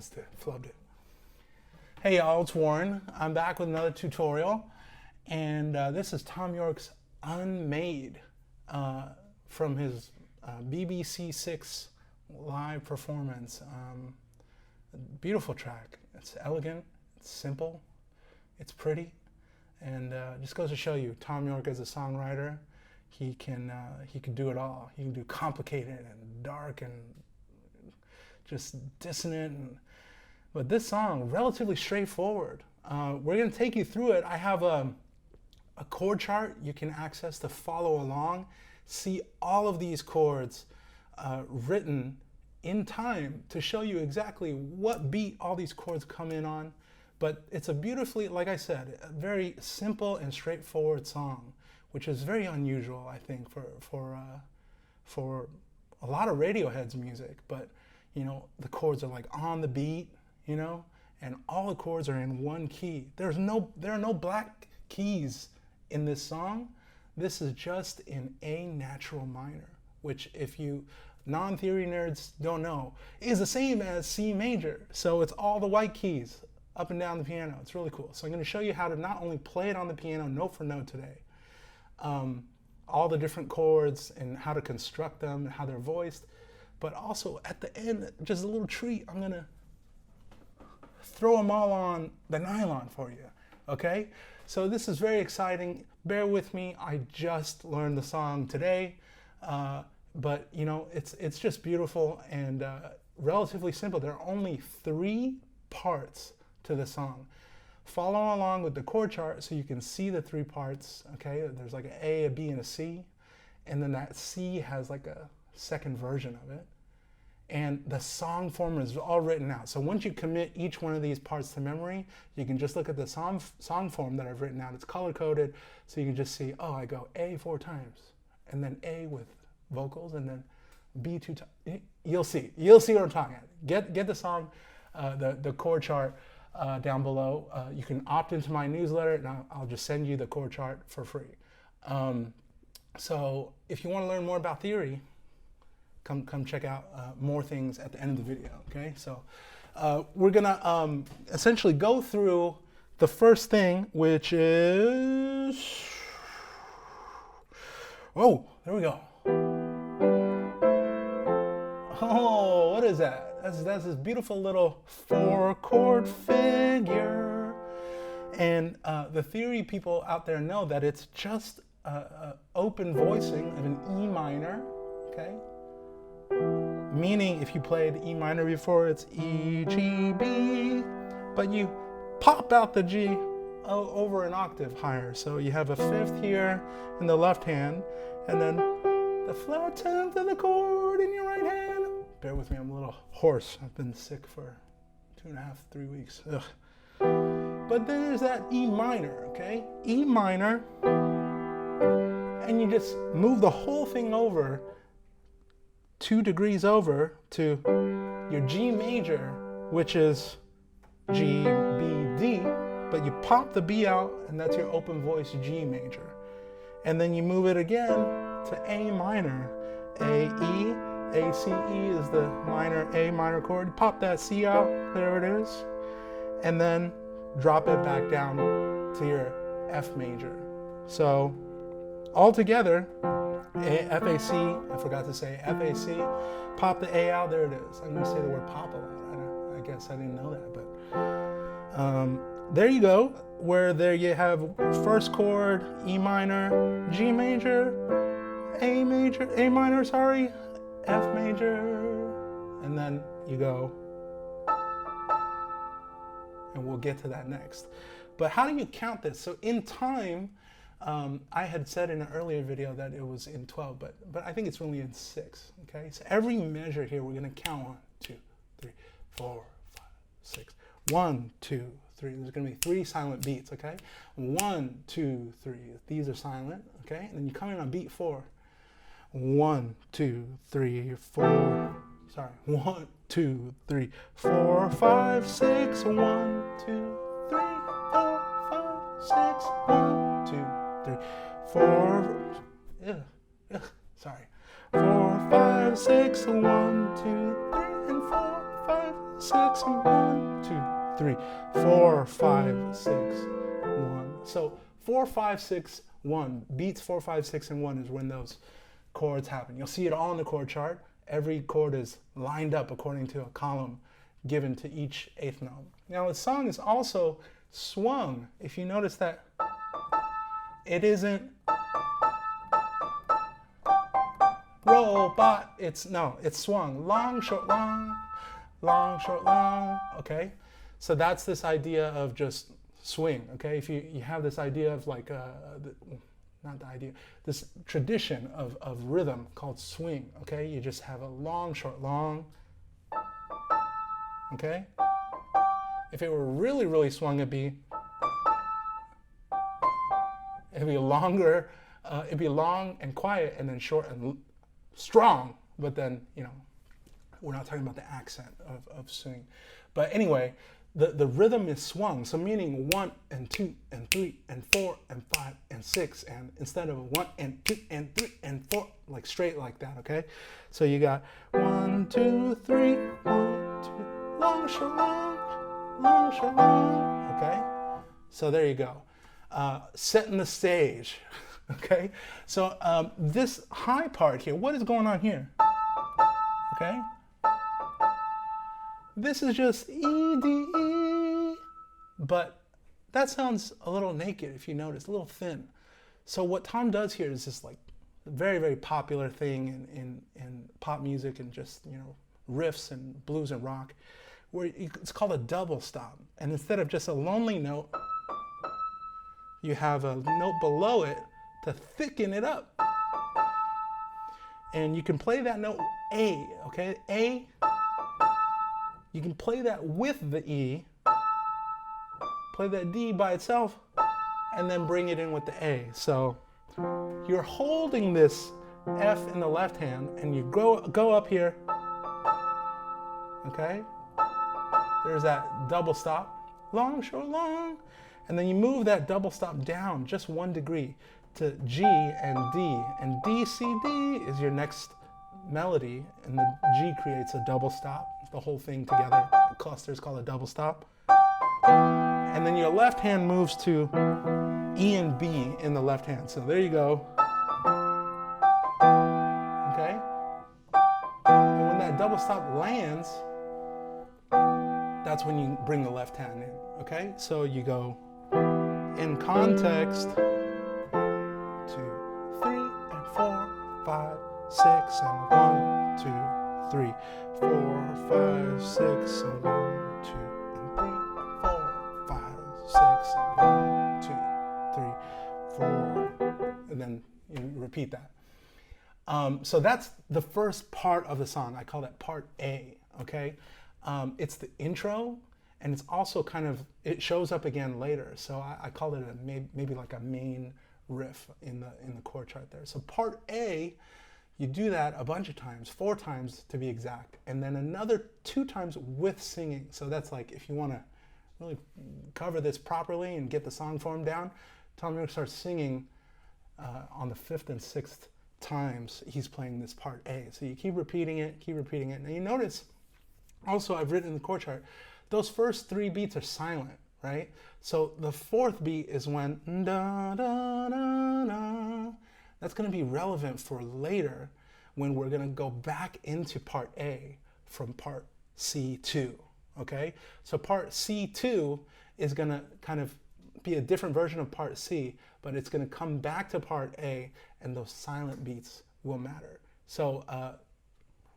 must have flubbed it. Hey y'all, it's Warren. I'm back with another tutorial, and this is Thom Yorke's Unmade from his BBC 6 live performance. Beautiful track. It's elegant, it's simple, it's pretty, and just goes to show you, Thom Yorke as a songwriter, he can do it all. He can do complicated and dark and just dissonant, but this song, relatively straightforward. We're going to take you through it. I have a chord chart you can access to follow along, see all of these chords written in time to show you exactly what beat all these chords come in on. But it's a beautifully, like I said, a very simple and straightforward song, which is very unusual, I think, for a lot of Radiohead's music. But you know, the chords are like on the beat, you know, and all the chords are in one key. There are no black keys in this song. This is just in A natural minor, which, if you non-theory nerds don't know, is the same as C major. So it's all the white keys up and down the piano. It's really cool. So I'm going to show you how to not only play it on the piano note for note today, all the different chords and how to construct them and how they're voiced, but also at the end, just a little treat, I'm gonna throw them all on the nylon for you, okay? So this is very exciting. Bear with me, I just learned the song today, but you know, it's just beautiful and relatively simple. There are only 3 parts to the song. Follow along with the chord chart so you can see the 3 parts, okay? There's like an A, a B, and a C, and then that C has like a second version of it. And the song form is all written out. So once you commit each one of these parts to memory, you can just look at the song form that I've written out. It's color-coded, so you can just see, oh, I go A 4 times, and then A with vocals, and then B 2 times. You'll see what I'm talking about. Get the song, the chord chart down below. You can opt into my newsletter, and I'll just send you the chord chart for free. So if you want to learn more about theory, come check out more things at the end of the video, okay? So we're gonna essentially go through the first thing, which is, oh, there we go. Oh, what is that? That's this beautiful little 4-chord figure. And the theory people out there know that it's just open voicing of an E minor, okay? Meaning, if you played E minor before, it's E, G, B, but you pop out the G over an octave higher. So you have a 5th here in the left hand, and then the flat 10th of the chord in your right hand. Bear with me, I'm a little hoarse. I've been sick for 2.5, 3 weeks. Ugh. But then there's that E minor, okay? E minor, and you just move the whole thing over 2 degrees over to your G major, which is G, B, D, but you pop the B out, and that's your open voice G major. And then you move it again to A minor, A, E, A, C, E is the minor A minor chord. Pop that C out, there it is, and then drop it back down to your F major. So all together, F, A, C, I forgot to say F, A, C, pop the A out, there it is. I'm going to say the word pop a lot. I guess I didn't know that, but there you go, where there you have first chord, E minor, G major, A major, A minor, sorry, F major, and then you go, and we'll get to that next. But how do you count this? So in time, I had said in an earlier video that it was in 12, but I think it's really in 6, okay? So every measure here, we're gonna count 1, 2, 3, 4, 5, 6. 1, 2, 3. There's gonna be 3 silent beats, okay? 1, 2, 3. These are silent, okay? And then you come in on beat 4. 1, 2, 3, 4. Sorry. 1, 2, 3, 4, 5, 6. 1, 2, 3, 4, 5, 6. 1, 2, 3, 4. Sorry. 4, 5, 6. 1, 2, 3, and 4, 5, 6. 1, 4, 5, 6, 1. So 4, 5, 6, 1. Beats 4, 5, 6, and 1 is when those chords happen. You'll see it all in the chord chart. Every chord is lined up according to a column given to each eighth note. Now the song is also swung. If you notice that it isn't robot, it's swung. Long, short, long, long, short, long, okay? So that's this idea of just swing, okay? If you have this idea of like, not the idea, this tradition of rhythm called swing, okay? You just have a long, short, long, okay? If it were really, really swung, it'd be longer, it'd be long and quiet and then short and strong, but then, you know, we're not talking about the accent of swing. But anyway, the rhythm is swung, so meaning 1 and 2 and 3 and 4 and 5 and 6, and instead of 1 and 2 and 3 and 4, like straight like that, okay? So you got 1, 2, 3, 1, 2, long, short, long, long, short, long, okay? So there you go. Setting the stage, okay? So this high part here, what is going on here? Okay? This is just E, D, E, but that sounds a little naked if you notice, a little thin. So what Thom does here is this like very, very popular thing in pop music and just, you know, riffs and blues and rock, where it's called a double stop. And instead of just a lonely note, you have a note below it to thicken it up. And you can play that note A, okay? A, you can play that with the E, play that D by itself, and then bring it in with the A. So you're holding this F in the left hand, and you go up here, okay? There's that double stop, long, short, long, and then you move that double stop down just 1 degree to G and D, and D, C, D is your next melody, and the G creates a double stop. The whole thing together, the cluster is called a double stop. And then your left hand moves to E and B in the left hand. So there you go. Okay? And when that double stop lands, that's when you bring the left hand in. Okay? So you go in context, 2, 3, and 4, 5, 6, and 1, 2, 3, 4, 5, 6, and 1, 2, and 3, 4, 5, 6, and 1, 2, 3, 4, and then you repeat that. So that's the first part of the song. I call that part A, okay? It's the intro, and it's also kind of, it shows up again later. So I call it maybe like a main riff in the chord chart there. So part A, you do that a bunch of times, 4 times to be exact, and then another 2 times with singing. So that's like, if you want to really cover this properly and get the song form down, Thom Yorke starts singing on the 5th and 6th times he's playing this part A. So you keep repeating it. Now you notice, also I've written in the chord chart, those first 3 beats are silent, right? So the 4th beat is when da da da da. That's going to be relevant for later when we're going to go back into part A from part C2, okay? So part C2 is going to kind of be a different version of part C, but it's going to come back to part A, and those silent beats will matter. So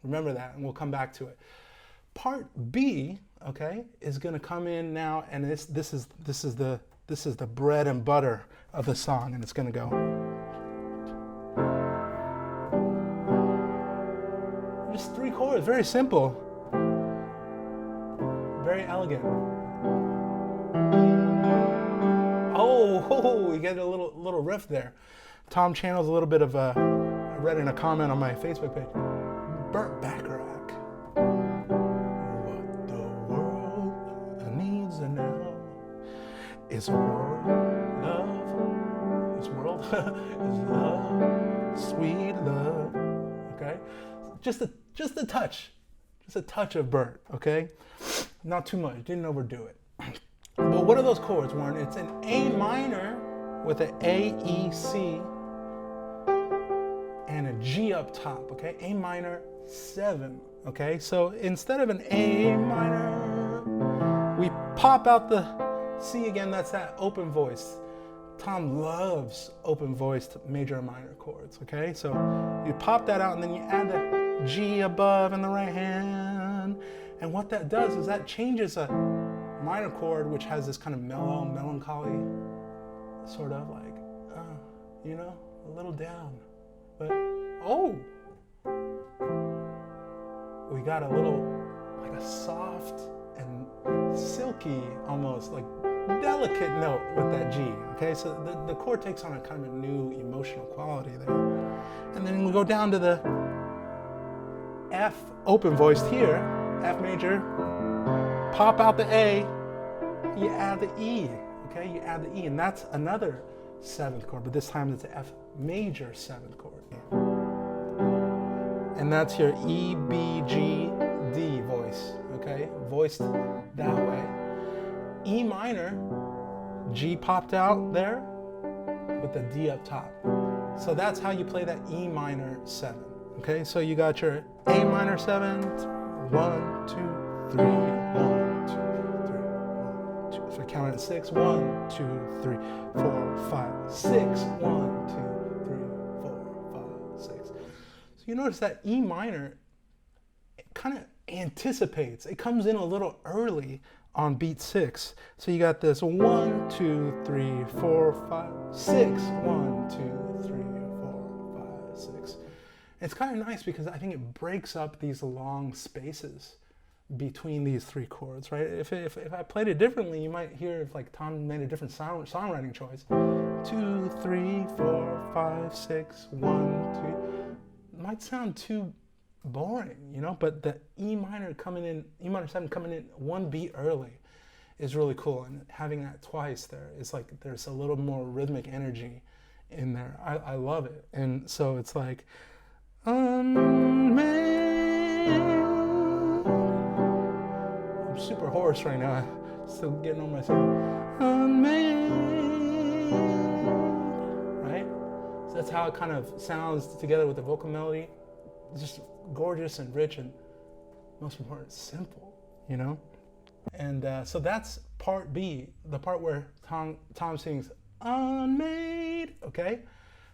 remember that, and we'll come back to it. Part B, okay, is going to come in now, and this is the bread and butter of the song, and it's going to go. Just 3 chords, very simple, very elegant. Oh, we get a little riff there. Thom channels a little bit of I read in a comment on my Facebook page, Burt Bacharach. What the world needs now is a world love. This world is love, sweet love. Okay, just a touch of Burt. Okay, not too much. Didn't overdo it. what are those chords, Warren? It's an A minor with an A, E, C, and a G up top, okay? A minor 7, okay? So instead of an A minor, we pop out the C again, that's that open voice. Thom loves open voiced major and minor chords, okay? So you pop that out and then you add the G above in the right hand. And what that does is that changes a minor chord, which has this kind of mellow, melancholy, sort of like, you know, a little down. But, oh, we got a little, like a soft and silky, almost like delicate note with that G, okay? So the chord takes on a kind of a new emotional quality there. And then we go down to the F open voiced here, F major, pop out the A, you add the E, okay? You add the E, and that's another 7th chord, but this time it's an F major 7th chord. And that's your E, B, G, D voice, okay? Voiced that way. E minor, G popped out there with the D up top. So that's how you play that E minor 7, okay? So you got your A minor 7, 1, 2, 3, 1, 2, 3, 1, 2. So count at 6, 1, 2, 3, 4, 5, 6, 1, 2, 3, 4, 5, 6. So you notice that E minor, it kind of anticipates, it comes in a little early on beat 6. So you got this 1, 2, 3, 4, 5, 6. 1, 2, 3, 4, 5, 6. It's kind of nice because I think it breaks up these long spaces between these 3 chords, right? If I played it differently, you might hear if like Thom made a different songwriting choice. 2, 3, 4, 5, 6, 1, 2. It might sound too boring, you know, but the E minor 7 coming in 1 beat early is really cool, and having that twice there is like there's a little more rhythmic energy in there. I love it. And so it's like Unmade. I'm super hoarse right now, I'm still getting on myself. Unmade, right? So that's how it kind of sounds together with the vocal melody. It's just gorgeous and rich, and most important, simple, you know? And so that's part B, the part where Thom sings Unmade, okay?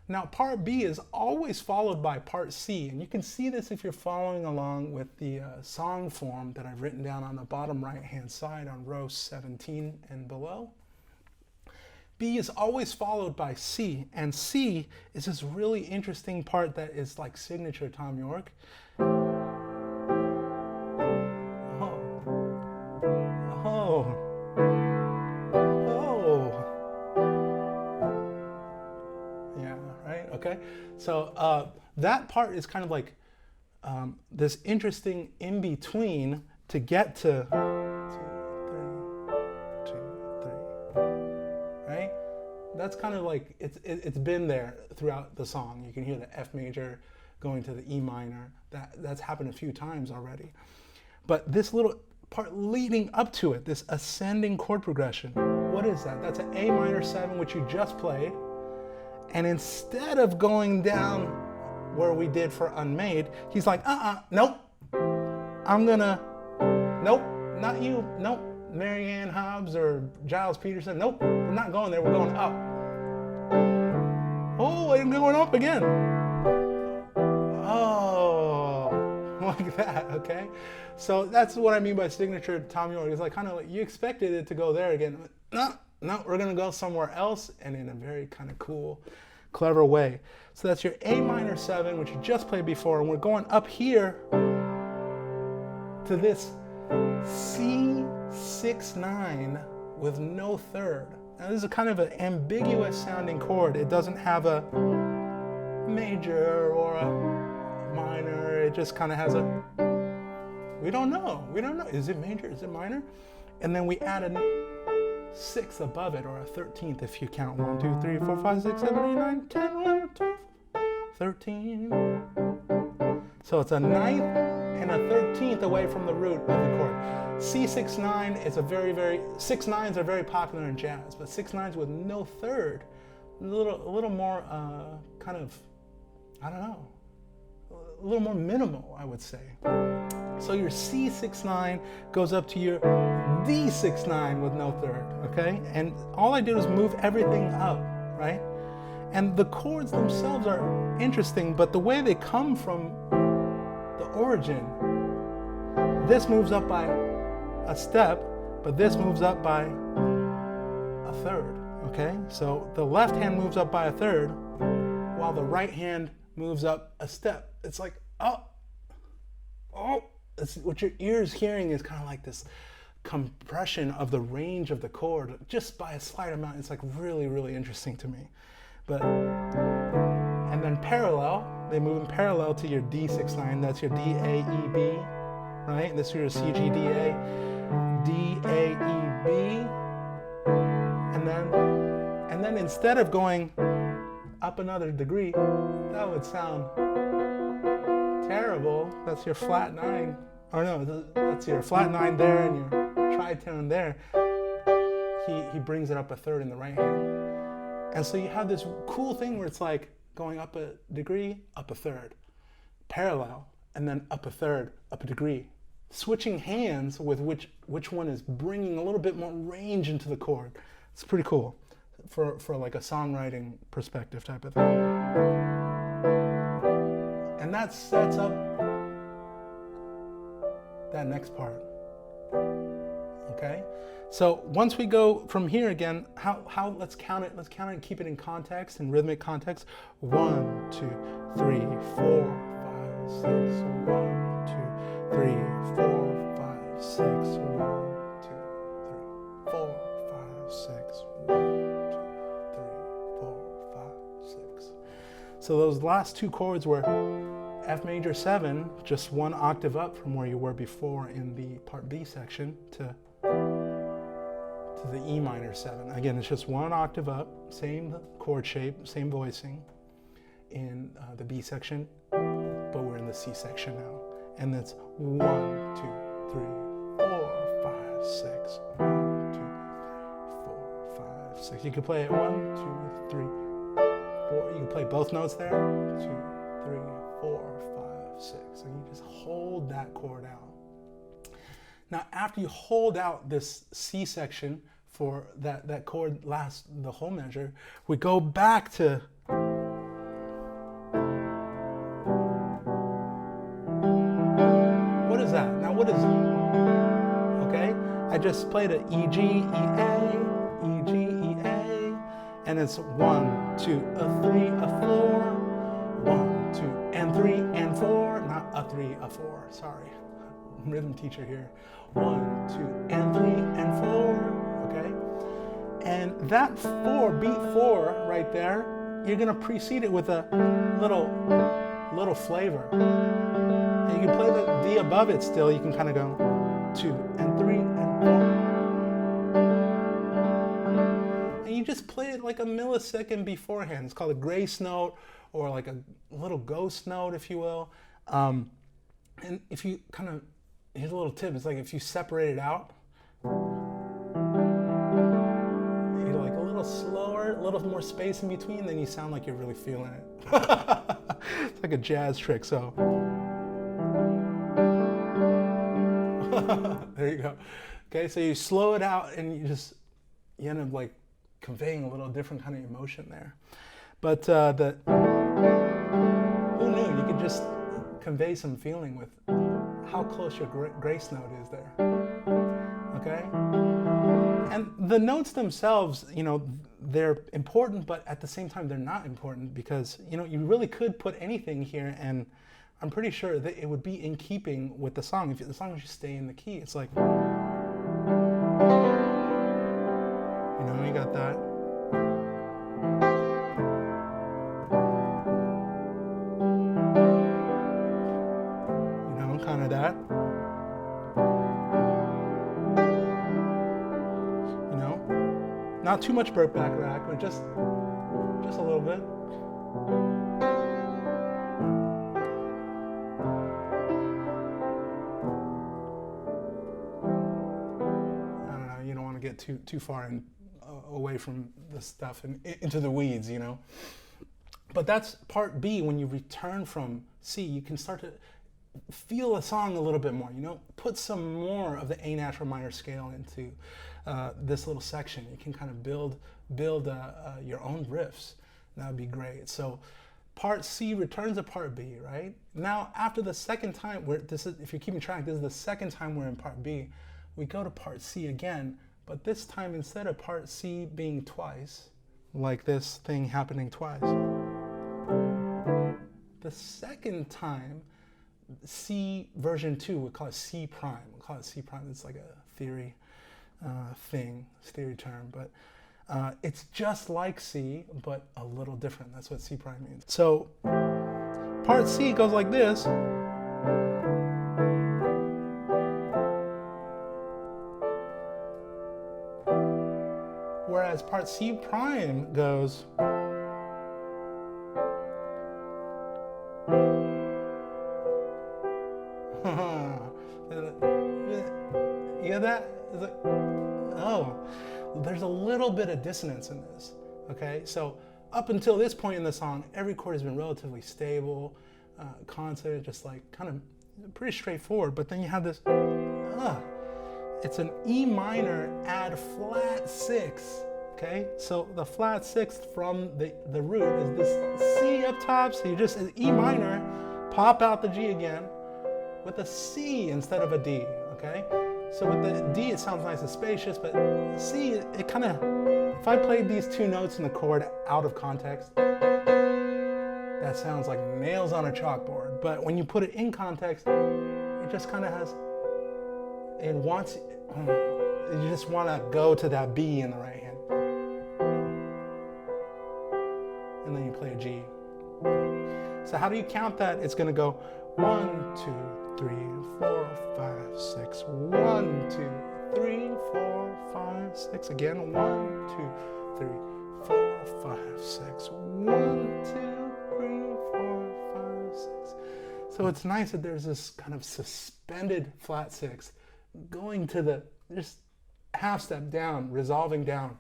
Now part B is always followed by part C, and you can see this if you're following along with the song form that I've written down on the bottom right hand side on row 17 and below. B is always followed by C, and C is this really interesting part that is like signature Thom Yorke. Yeah, right, okay. So that part is kind of like this interesting in-between to get to 2, 3, 2, 3, right? That's kind of like, it's been there throughout the song. You can hear the F major going to the E minor. That's happened a few times already. But this little part leading up to it, this ascending chord progression, what is that? That's an A minor 7, which you just played. And instead of going down where we did for Unmade, he's like, nope. I'm gonna, nope, not you, nope. Marianne Hobbs or Giles Peterson, nope, we're not going there, we're going up. Oh, I'm going up again. Oh, like that, okay? So that's what I mean by signature Thom Yorke. It's like kind of like you expected it to go there again. No, we're gonna go somewhere else, and in a very kind of cool, clever way. So that's your A minor 7, which you just played before, and we're going up here to this C6-9 with no third. Now this is a kind of an ambiguous sounding chord. It doesn't have a major or a minor. It just kind of has a, we don't know. Is it major? Is it minor? And then we add a 6th above it, or a 13th if you count 1, 2, 3, 4, 5, 6, 7, 8, 9, 10, 11, 12, 13. So it's a 9th and a 13th away from the root of the chord. C6-9 is a very 6-9s are very popular in jazz, but 6-9s with no third, a little more kind of, I don't know, a little more minimal, I would say. So your C6-9 goes up to your D6-9 with no third, okay? And all I did was move everything up, right? And the chords themselves are interesting, but the way they come from the origin, this moves up by a step, but this moves up by a third, okay? So the left hand moves up by a third, while the right hand moves up a step. It's like, oh. It's, what your ear is hearing is kind of like this compression of the range of the chord just by a slight amount. It's like really interesting to me. But, and then parallel, they move in parallel to your D6-9. That's your D, A, E, B, right? And this is your C, G, D, A, D, A, E, B. And then instead of going up another degree, that would sound terrible. That's your flat 9. Or no, that's your flat 9 there and your tritone there. He brings it up a third in the right hand. And so you have this cool thing where it's like going up a degree, up a third, parallel, and then up a third, up a degree. Switching hands with which one is bringing a little bit more range into the chord. It's pretty cool for like a songwriting perspective type of thing. And that sets up that next part. Okay? So once we go from here again, how let's count it and keep it in context, in rhythmic context. 1, 2, 3, 4, 5, 6. 1, 2, 3, 4, 5, 6. 1, 2, 3, 4, 5, 6. 1, 2, 3, 4, 5, 6. So those last two chords were F major 7, just one octave up from where you were before in the part B section, to the E minor 7. Again, it's just one octave up, same chord shape, same voicing in the B section, but we're in the C section now. And that's 1, 2, 3, 4, 5, 6. 1, 2, 4, 5, 6. You can play it 1, 2, 3, 4. You can play both notes there. 2, 3, 4, 5, 6. And you just hold that chord out. Now, after you hold out this C section for that chord last the whole measure, we go back to what is that? Now, what is it? Okay, I just played a E, G, E, A, E, G, E, A, and it's 1, 2, a 3, a 4, 1, 2, and 3, and 4, not a 3, a 4, sorry. Rhythm teacher here. 1, 2, and 3, and 4, okay? And that 4, beat 4 right there, you're gonna precede it with a little flavor. And you can play the D above it still. You can kind of go 2, and 3, and 4. And you just play it like a millisecond beforehand. It's called a grace note, or like a little ghost note, if you will. And if you kind of, here's a little tip, it's like if you separate it out, you're like a little slower, a little more space in between, then you sound like you're really feeling it. It's like a jazz trick, so. There you go. Okay, so you slow it out and you end up like conveying a little different kind of emotion there. But who knew you could just convey some feeling with how close your grace note is there, okay? And the notes themselves, you know, they're important, but at the same time, they're not important because, you know, you really could put anything here and I'm pretty sure that it would be in keeping with the song, as long as you stay in the key. It's like, you know, you got that. Kind of that, you know, not too much Burt Bacharach, but just a little bit. get too far and away from the stuff and into the weeds, you know. But that's part B. When you return from C, you can start to feel a song a little bit more, you know. Put some more of the A natural minor scale into this little section. You can kind of build your own riffs. That would be great. So part C returns to part B, right? Now, after the second time, if you're keeping track, this is the second time we're in part B. We go to part C again, but this time instead of part C being twice, like this thing happening twice, the second time, C version 2, we call it C prime. We call it C prime. It's like a theory theory term, but it's just like C, but a little different. That's what C prime means. So part C goes like this. Whereas part C prime goes. You get that? It's like, oh, there's a little bit of dissonance in this, okay? So up until this point in the song, every chord has been relatively stable, constant, just like kind of pretty straightforward. But then you have this, it's an E minor add flat 6, okay? So the flat 6th from the root is this C up top, so you just, E minor, pop out the G again with a C instead of a D, okay? So with the D, it sounds nice and spacious, but C, it kind of, if I played these two notes in the chord out of context, that sounds like nails on a chalkboard. But when you put it in context, it just kind of has, you just want to go to that B in the right hand. And then you play a G. So how do you count that? It's going to go 1, 2, 3, 4, 5, 6. 1, 2, 3, 4, 5, 6. Again, 1, 2, 3, 4, 5, 6. 1, 2, 3, 4, 5, 6. So it's nice that there's this kind of suspended flat 6 going to the just half step down, resolving down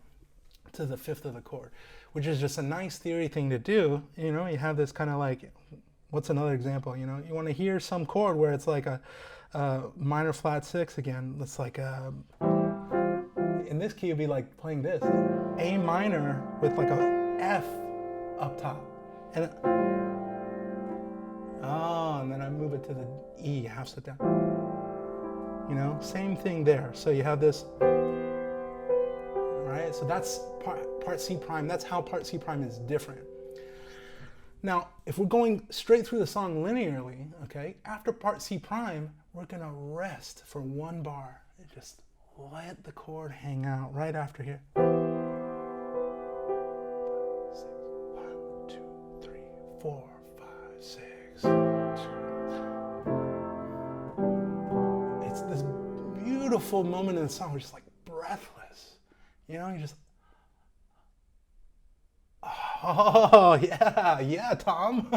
to the 5th of the chord, which is just a nice theory thing to do. You know, you have this kind of like, what's another example? You know, you want to hear some chord where it's like a minor flat 6 again. It's like in this key, it'd be like playing this A minor with like a F up top, and and then I move it to the E, half step down. You know, same thing there. So you have this, right? So that's part C prime. That's how part C prime is different. Now, if we're going straight through the song linearly, okay, after part C prime, we're gonna rest for one bar and just let the chord hang out right after here. 5, 6, 1, 2, 3, 4, 5, 6. 2. It's this beautiful moment in the song. We're just like breathless, you know. You just, oh yeah, Tom.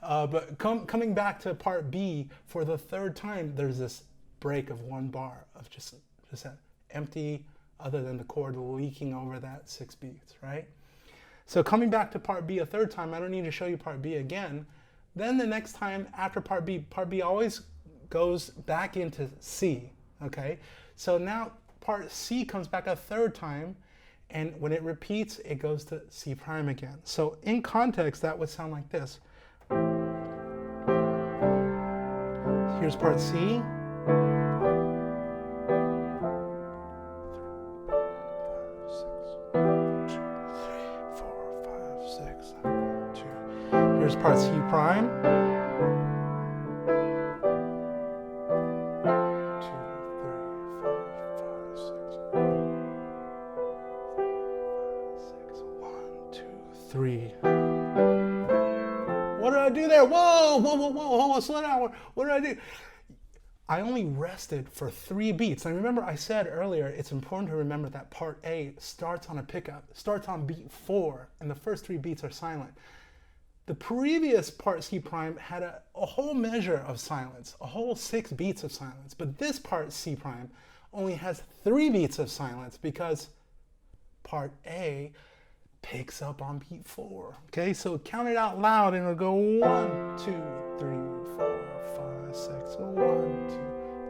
But coming back to part B for the third time, there's this break of one bar of just that empty, other than the chord leaking over that 6 beats, right? So coming back to part B a third time, I don't need to show you part B again. Then the next time after part B always goes back into C, okay? So now part C comes back a third time, and when it repeats, it goes to C prime again. So in context, that would sound like this. Here's part C. 1, 2. Here's part C prime. 3. What did I do there? Whoa, slow down. What did I do? I only rested for 3 beats. And remember, I said earlier, it's important to remember that part A starts on a pickup, starts on beat 4, and the first 3 beats are silent. The previous part C prime had a whole measure of silence, a whole 6 beats of silence. But this part C prime only has 3 beats of silence because part A picks up on beat 4. Okay, so count it out loud and it'll go 1, 2, 3, 4, 5, 6. 1, 2,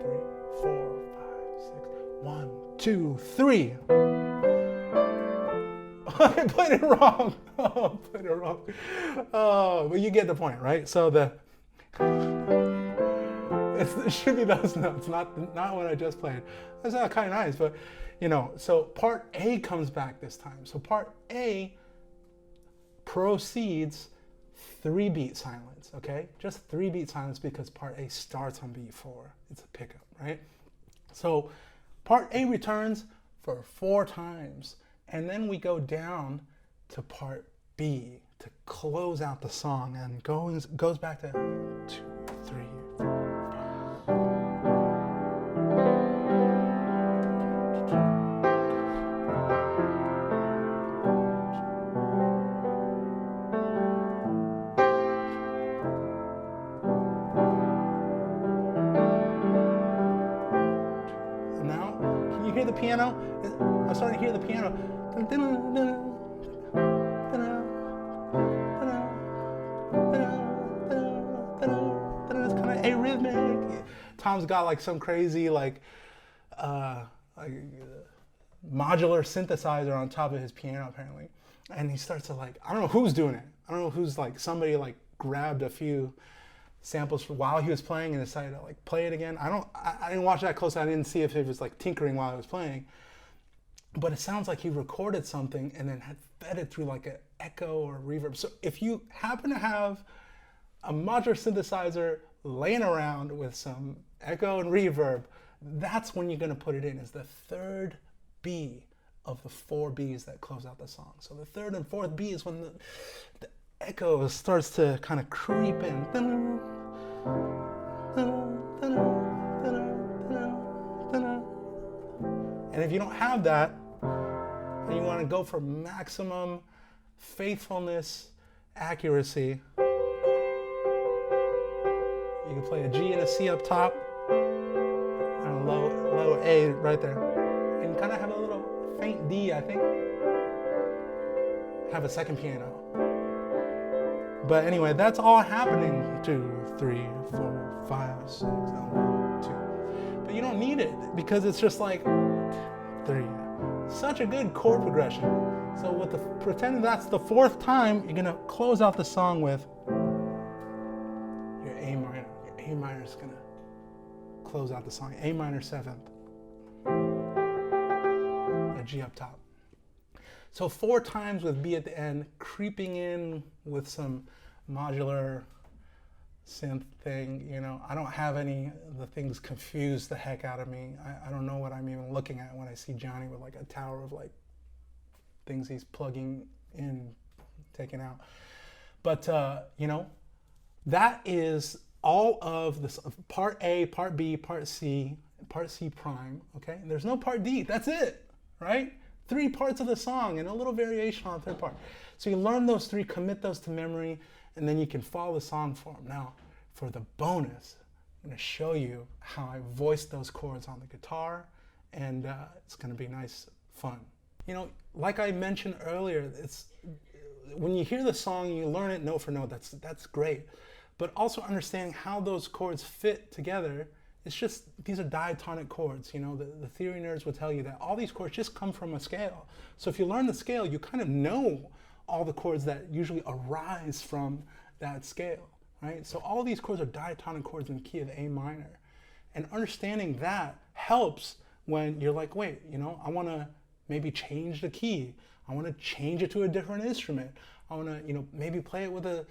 3, 4, 5, 6. 1, 2, 3. I played it wrong. Oh, I played it wrong. Oh, but you get the point, right? So it should be those notes, not what I just played. That's not kind of nice, but you know. So part A comes back this time. So part A proceeds 3 beat silence. Okay, just 3 beat silence because part A starts on beat 4. It's a pickup, right? So part A returns for 4 times. And then we go down to part B to close out the song and goes back to 2, 3, 4, 5. Now, can you hear the piano? I'm starting to hear the piano. It's kind of arrhythmic. Thom's got like some crazy like modular synthesizer on top of his piano apparently, and he starts to like, I don't know who's doing it. I don't know who's like, somebody like grabbed a few samples while he was playing and decided to like play it again. I didn't watch that closely. I didn't see if it was like tinkering while I was playing. But it sounds like he recorded something and then had fed it through like an echo or reverb. So if you happen to have a modular synthesizer laying around with some echo and reverb, that's when you're going to put it in, is the 3rd B of the 4 Bs that close out the song. So the 3rd and 4th B is when the echo starts to kind of creep in. And if you don't have that, and you want to go for maximum faithfulness, accuracy, you can play a G and a C up top, and a low A right there. And kind of have a little faint D, I think. Have a second piano. But anyway, that's all happening. 2, 3, 4, 5, 6, 1, 2. But you don't need it because it's just like 3. Such a good chord progression. So with pretending that's the 4th time, you're gonna close out the song with your A minor. Your A minor is gonna close out the song. A minor 7th. A G up top. So 4 times with B at the end, creeping in with some modular synth thing, you know. I don't have any of the things confuse the heck out of me. I don't know what I'm even looking at when I see Johnny with like a tower of like things he's plugging in, taking out. But you know, that is all of this part A, part B, part C prime, okay? And there's no part D, that's it, right? 3 parts of the song and a little variation on the 3rd part. So you learn those 3, commit those to memory, and then you can follow the song form. Now, for the bonus, I'm gonna show you how I voiced those chords on the guitar, and it's gonna be nice, fun. You know, like I mentioned earlier, it's when you hear the song, you learn it note for note, that's great. But also understanding how those chords fit together, it's just, these are diatonic chords. You know, the theory nerds will tell you that all these chords just come from a scale. So if you learn the scale, you kind of know all the chords that usually arise from that scale, right? So all these chords are diatonic chords in the key of A minor. And understanding that helps when you're like, wait, you know, I want to maybe change the key. I want to change it to a different instrument. I want to, you know, maybe play it with a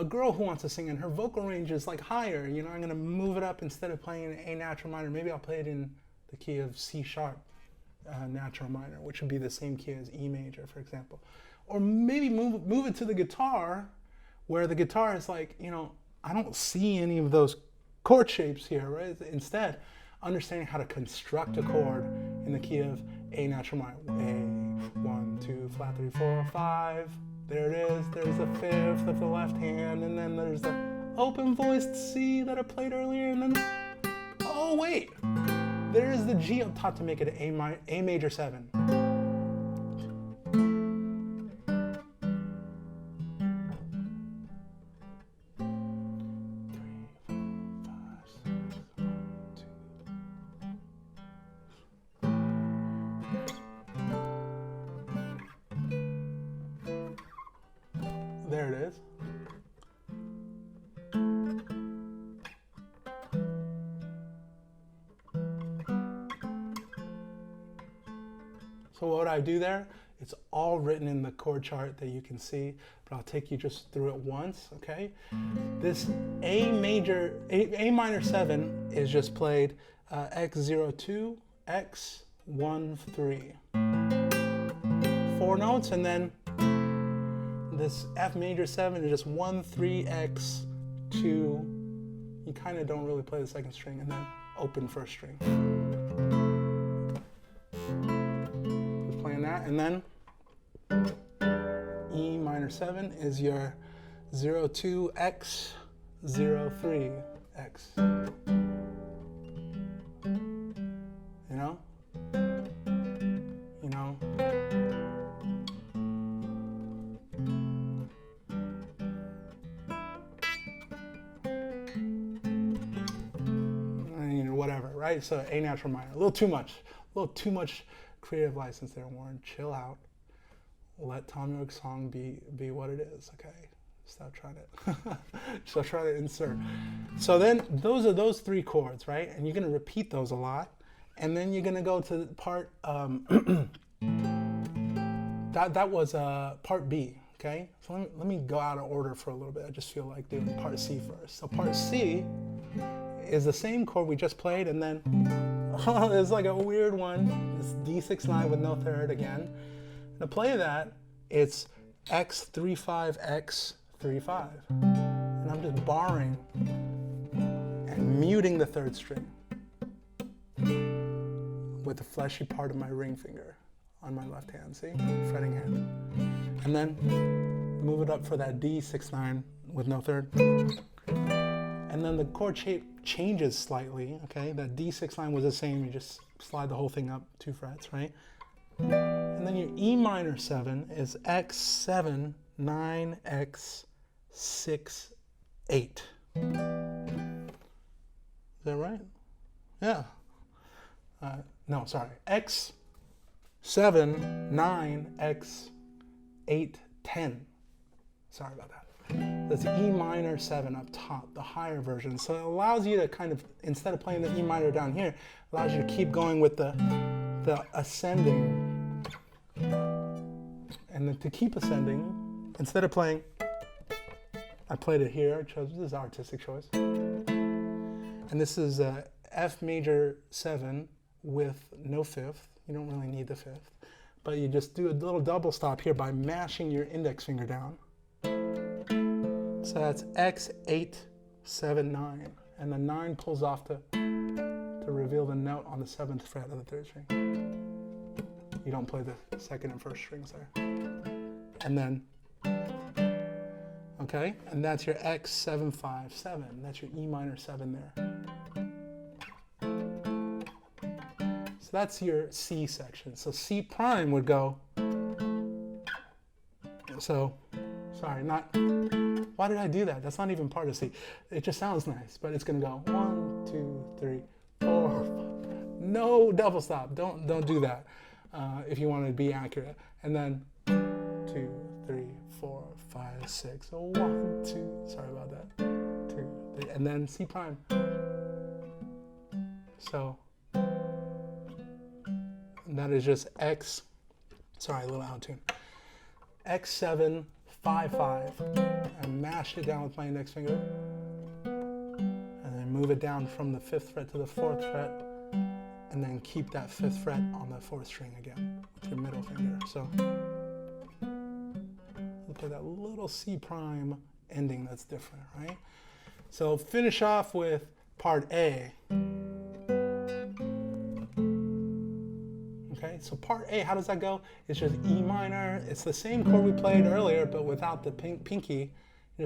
girl who wants to sing and her vocal range is like higher. You know, I'm going to move it up instead of playing in A natural minor. Maybe I'll play it in the key of C sharp natural minor, which would be the same key as E major, for example. Or maybe move it to the guitar, where the guitar is like, you know, I don't see any of those chord shapes here, right? Instead, understanding how to construct a chord in the key of A natural minor. A, 1, 2, flat 3, 4, 5. There it is. There's the 5th of the left hand, and then there's the open voiced C that I played earlier, and then, oh wait, there's the G up top to make it an A major 7. There it is. So what I do there, it's all written in the chord chart that you can see, but I'll take you just through it once, okay? This A minor 7 is just played X02, X13. 4 notes, and then this F major 7 is just 1, 3, X, 2. You kind of don't really play the second string, and then open first string. Just playing that, and then E minor 7 is your 02, X, 03, X. You know? You know? Whatever, right? So A natural minor, a little too much creative license there, Warren. Chill out. Let Thom Yorke's song be what it is, okay? Stop trying to insert. So then those are those 3 chords, right? And you're gonna repeat those a lot, and then you're gonna go to the part that was part B, okay? So let me go out of order for a little bit. I just feel like doing part C first. So part C is the same chord we just played, and then there's like a weird one. It's D6-9 with no third again. To play that, it's X35, X35. And I'm just barring and muting the 3rd string with the fleshy part of my ring finger on my left hand, see? Fretting hand. And then move it up for that D6-9 with no third. And then the chord shape changes slightly, okay? That D6-9 was the same, you just slide the whole thing up 2 frets, right? And then your E minor 7 is X7, 9, X6, 8. Is that right? Yeah. No, sorry. X7, 9, X8, 10. Sorry about that. That's E minor 7 up top, the higher version. So it allows you to kind of, instead of playing the E minor down here, allows you to keep going with the ascending. And then to keep ascending, instead of playing, I played it here. This is an artistic choice. And this is a F major 7 with no 5th. You don't really need the 5th. But you just do a little double stop here by mashing your index finger down. So that's X8, 7, 9. And the 9 pulls off to reveal the note on the 7th fret of the 3rd string. You don't play the 2nd and 1st strings there. And then, okay, and that's your X7, 5, 7. That's your E minor 7 there. So that's your C section. So C prime would go, so, sorry, not, why did I do that? That's not even part of C. It just sounds nice, but it's gonna go 1, 2, 3, 4, 5. No double stop, don't do that if you want to be accurate. And then 2, 3, 4, 5, 6, so 1, 2, sorry about that, 2, 3, and then C prime. So, that is just X, sorry, a little out of tune. X7, 5, 5, and mash it down with my index finger, and then move it down from the 5th fret to the 4th fret, and then keep that 5th fret on the 4th string again with your middle finger. So we'll play that little C prime ending that's different, right? So finish off with part A. Okay, so part A, how does that go? It's just E minor. It's the same chord we played earlier, but without the pinky. You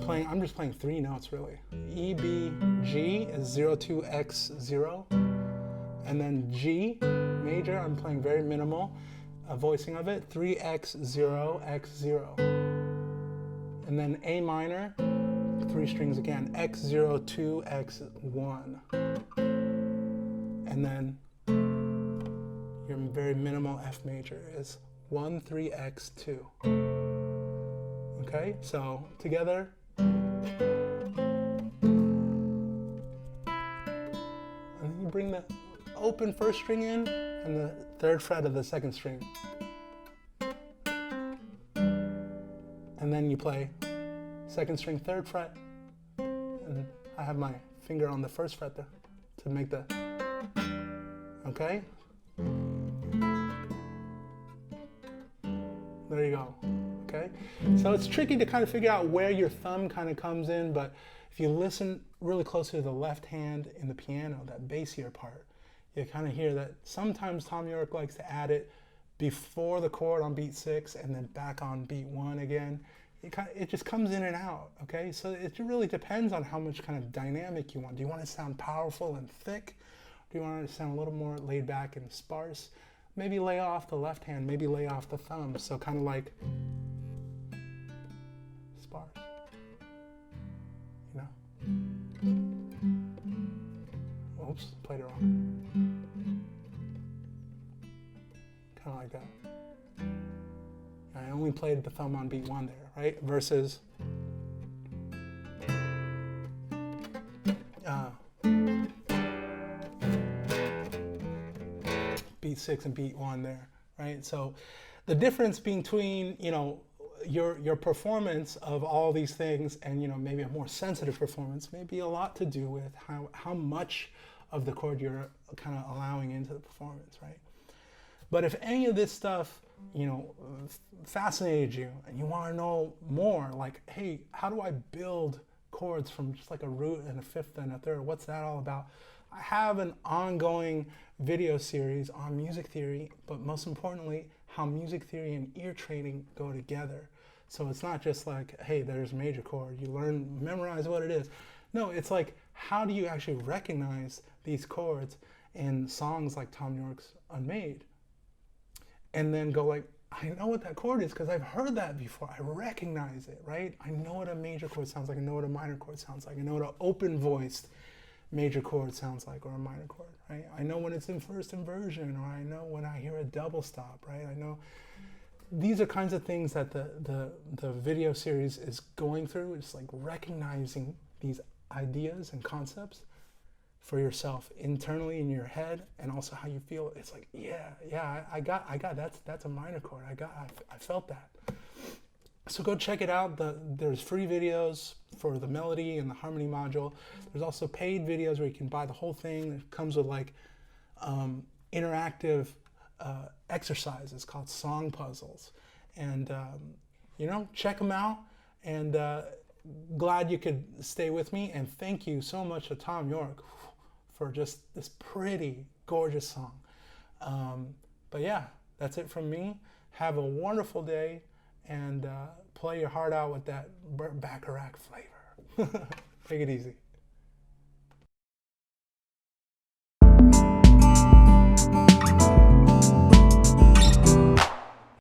I'm just playing 3 notes really. E, B, G is 0, 2, X, 0. And then G, major, I'm playing very minimal voicing of it, 3, X, 0, X, 0. And then A minor, 3 strings again, X, 0, 2, X, 1. And then your very minimal F major is 1, 3, X, 2. Okay, so together. And then you bring the open first string in and the 3rd fret of the 2nd string. And then you play 2nd string, 3rd fret. And I have my finger on the 1st fret there to make the, okay? There you go, okay? So it's tricky to kind of figure out where your thumb kind of comes in, but if you listen really closely to the left hand in the piano, that bassier part, you kind of hear that sometimes Thom Yorke likes to add it before the chord on beat 6 and then back on beat 1 again. It just comes in and out, okay? So it really depends on how much kind of dynamic you want. Do you want to sound powerful and thick? Do you want it to sound a little more laid back and sparse? Maybe lay off the left hand, maybe lay off the thumb. So kind of like sparse, you know? Oops, played it wrong. Kind of like that. I only played the thumb on beat 1 there, right? Versus beat 6 and beat 1 there, right? So the difference between, you know, your performance of all these things and, you know, maybe a more sensitive performance may be a lot to do with how much of the chord you're kind of allowing into the performance, right? But if any of this stuff, you know, fascinated you and you want to know more, like, hey, how do I build chords from just like a root and a fifth and a third? What's that all about? I have an ongoing video series on music theory, but most importantly, how music theory and ear training go together. So it's not just like, hey, there's a major chord, you learn, memorize what it is. No, it's like, how do you actually recognize these chords in songs like Thom Yorke's Unmade? And then go like, I know what that chord is because I've heard that before. I recognize it, right? I know what a major chord sounds like. I know what a minor chord sounds like. I know what an open-voiced major chord sounds like, or a minor chord, right? I know when it's in first inversion, or I know when I hear a double stop, right? I know these are kinds of things that the video series is going through. It's like recognizing these ideas and concepts for yourself internally in your head, and also how you feel. It's like, yeah, I got that's a minor chord. I felt that. So go check it out. There's free videos for the melody and the harmony module. There's also paid videos where you can buy the whole thing. It comes with like interactive exercises called song puzzles, and you know, check them out. And glad you could stay with me. And thank you so much to Thom Yorke for just this pretty gorgeous song. But yeah, that's it from me. Have a wonderful day, and play your heart out with that Bacharach flavor. Take it easy.